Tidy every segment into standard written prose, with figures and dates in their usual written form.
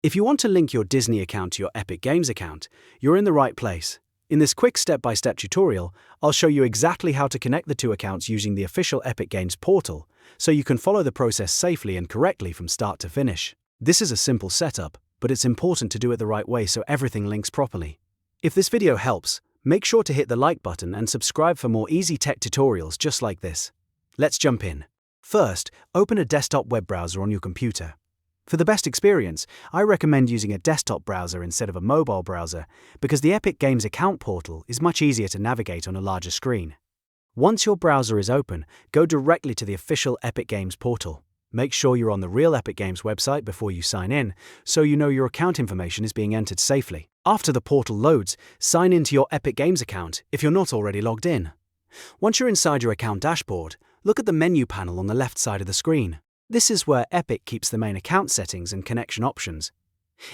If you want to link your Disney account to your Epic Games account, you're in the right place. In this quick step-by-step tutorial, I'll show you exactly how to connect the two accounts using the official Epic Games portal, so you can follow the process safely and correctly from start to finish. This is a simple setup, but it's important to do it the right way so everything links properly. If this video helps, make sure to hit the like button and subscribe for more easy tech tutorials just like this. Let's jump in. First, open a desktop web browser on your computer. For the best experience, I recommend using a desktop browser instead of a mobile browser because the Epic Games account portal is much easier to navigate on a larger screen. Once your browser is open, go directly to the official Epic Games portal. Make sure you're on the real Epic Games website before you sign in, so you know your account information is being entered safely. After the portal loads, sign into your Epic Games account if you're not already logged in. Once you're inside your account dashboard, look at the menu panel on the left side of the screen. This is where Epic keeps the main account settings and connection options.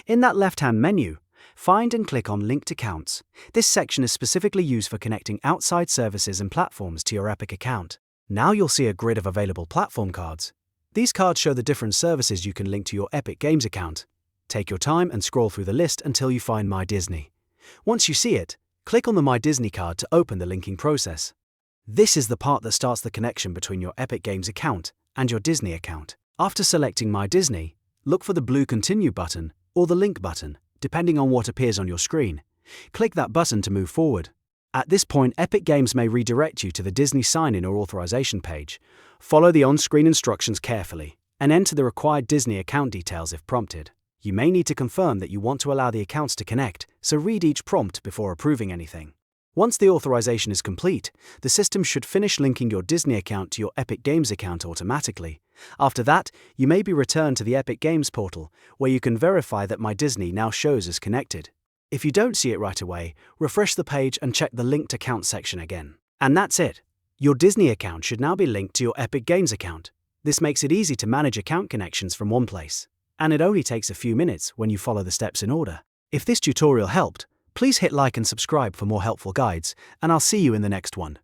In that left-hand menu, find and click on Linked Accounts. This section is specifically used for connecting outside services and platforms to your Epic account. Now you'll see a grid of available platform cards. These cards show the different services you can link to your Epic Games account. Take your time and scroll through the list until you find MyDisney. Once you see it, click on the MyDisney card to open the linking process. This is the part that starts the connection between your Epic Games account and your Disney account. After selecting MyDisney, look for the blue Continue button or the Link button, depending on what appears on your screen. Click that button to move forward. At this point, Epic Games may redirect you to the Disney sign-in or authorization page. Follow the on-screen instructions carefully and enter the required Disney account details if prompted. You may need to confirm that you want to allow the accounts to connect, so read each prompt before approving anything. Once the authorization is complete, the system should finish linking your Disney account to your Epic Games account automatically. After that, you may be returned to the Epic Games portal, where you can verify that MyDisney now shows as connected. If you don't see it right away, refresh the page and check the Linked Account section again. And that's it. Your Disney account should now be linked to your Epic Games account. This makes it easy to manage account connections from one place. And it only takes a few minutes when you follow the steps in order. If this tutorial helped, please hit like and subscribe for more helpful guides, and I'll see you in the next one.